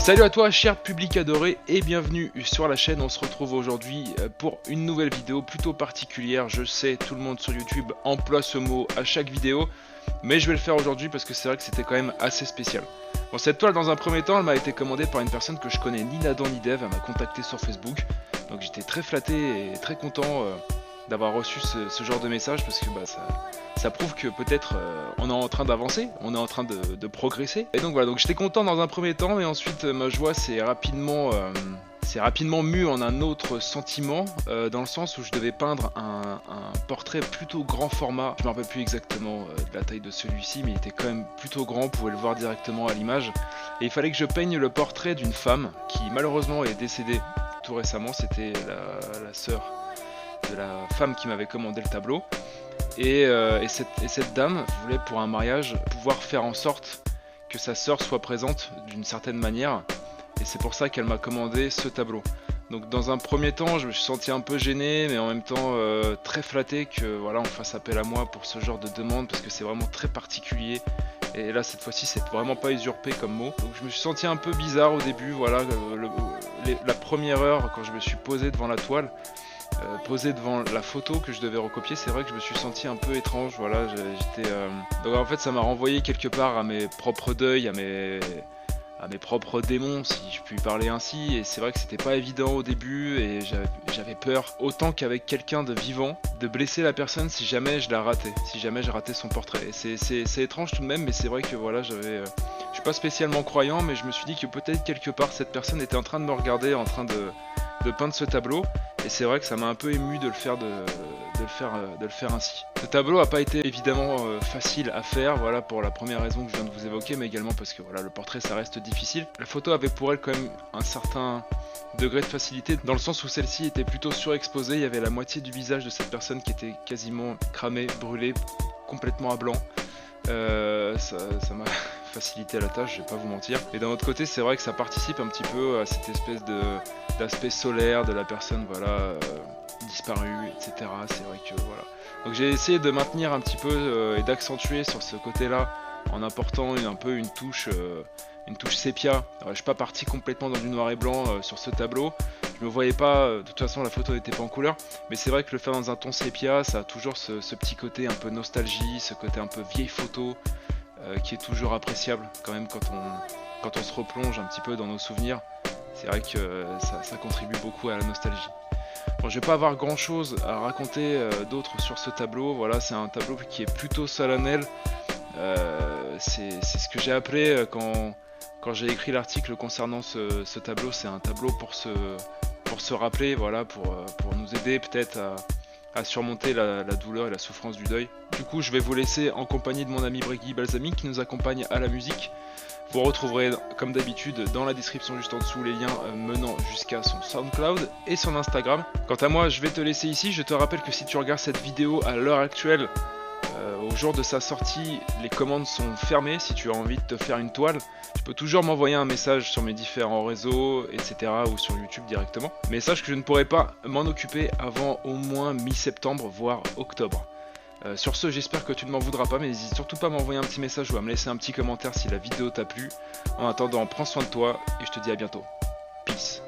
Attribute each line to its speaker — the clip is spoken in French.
Speaker 1: Salut à toi cher public adoré et bienvenue sur la chaîne. On se retrouve aujourd'hui pour une nouvelle vidéo plutôt particulière. Je sais, tout le monde sur YouTube emploie ce mot à chaque vidéo, mais je vais le faire aujourd'hui parce que c'est vrai que c'était quand même assez spécial. Bon, cette toile dans un premier temps elle m'a été commandée par une personne que je connais ni d'Adam ni d'Ève. Elle m'a contacté sur Facebook, donc j'étais très flatté et très content d'avoir reçu ce genre de message parce que ça prouve que peut-être on est en train d'avancer, on est en train de progresser. Et donc voilà, donc j'étais content dans un premier temps, mais ensuite ma joie s'est rapidement mue en un autre sentiment, dans le sens où je devais peindre un portrait plutôt grand format. Je me rappelle plus exactement de la taille de celui-ci, mais il était quand même plutôt grand, vous pouvez le voir directement à l'image. Et il fallait que je peigne le portrait d'une femme qui malheureusement est décédée tout récemment. C'était la sœur de la femme qui m'avait commandé le tableau. Et cette dame voulait pour un mariage pouvoir faire en sorte que sa sœur soit présente d'une certaine manière, et c'est pour ça qu'elle m'a commandé ce tableau. Donc dans un premier temps je me suis senti un peu gêné, mais en même temps très flatté que voilà, on fasse appel à moi pour ce genre de demande, parce que c'est vraiment très particulier. Et là cette fois-ci c'est vraiment pas usurpé comme mot. Donc je me suis senti un peu bizarre au début, voilà, la première heure quand je me suis posé devant la toile, posé devant la photo que je devais recopier, c'est vrai que je me suis senti un peu étrange, voilà, donc en fait ça m'a renvoyé quelque part à mes propres deuils, à mes propres démons, si je puis parler ainsi. Et c'est vrai que c'était pas évident au début, et j'avais peur, autant qu'avec quelqu'un de vivant, de blesser la personne si jamais je la ratais, si jamais je ratais son portrait. Et c'est étrange tout de même, mais c'est vrai que voilà, je suis pas spécialement croyant, mais je me suis dit que peut-être quelque part cette personne était en train de me regarder, en train de peindre ce tableau, et c'est vrai que ça m'a un peu ému de le faire ainsi. Ce tableau a pas été évidemment facile à faire, voilà, pour la première raison que je viens de vous évoquer, mais également parce que voilà, le portrait ça reste difficile. La photo avait pour elle quand même un certain degré de facilité, dans le sens où celle-ci était plutôt surexposée. Il y avait la moitié du visage de cette personne qui était quasiment cramé, brûlé, complètement à blanc. Ça m'a facilité la tâche, je vais pas vous mentir. Et d'un autre côté, c'est vrai que ça participe un petit peu à cette espèce d'aspect solaire de la personne, voilà, disparue, etc. C'est vrai que voilà. Donc j'ai essayé de maintenir un petit peu et d'accentuer sur ce côté-là en apportant un peu une touche sépia. Alors, je suis pas parti complètement dans du noir et blanc sur ce tableau. Je me voyais pas, de toute façon la photo n'était pas en couleur, mais c'est vrai que le faire dans un ton sépia, ça a toujours ce petit côté un peu nostalgie, ce côté un peu vieille photo, qui est toujours appréciable quand même quand on se replonge un petit peu dans nos souvenirs. C'est vrai que ça contribue beaucoup à la nostalgie. Bon, je vais pas avoir grand chose à raconter d'autre sur ce tableau. Voilà, c'est un tableau qui est plutôt solennel. C'est ce que j'ai appelé quand j'ai écrit l'article concernant ce tableau. C'est un tableau pour se rappeler, voilà, pour nous aider peut-être à surmonter la douleur et la souffrance du deuil. Du coup, je vais vous laisser en compagnie de mon ami Briggy Balsamique qui nous accompagne à la musique. Vous retrouverez comme d'habitude dans la description juste en dessous les liens menant jusqu'à son SoundCloud et son Instagram. Quant à moi, je vais te laisser ici. Je te rappelle que si tu regardes cette vidéo à l'heure actuelle, au jour de sa sortie, les commandes sont fermées. Si tu as envie de te faire une toile, tu peux toujours m'envoyer un message sur mes différents réseaux, etc. ou sur YouTube directement. Mais sache que je ne pourrai pas m'en occuper avant au moins mi-septembre, voire octobre. Sur ce, j'espère que tu ne m'en voudras pas, mais n'hésite surtout pas à m'envoyer un petit message ou à me laisser un petit commentaire si la vidéo t'a plu. En attendant, prends soin de toi et je te dis à bientôt. Peace.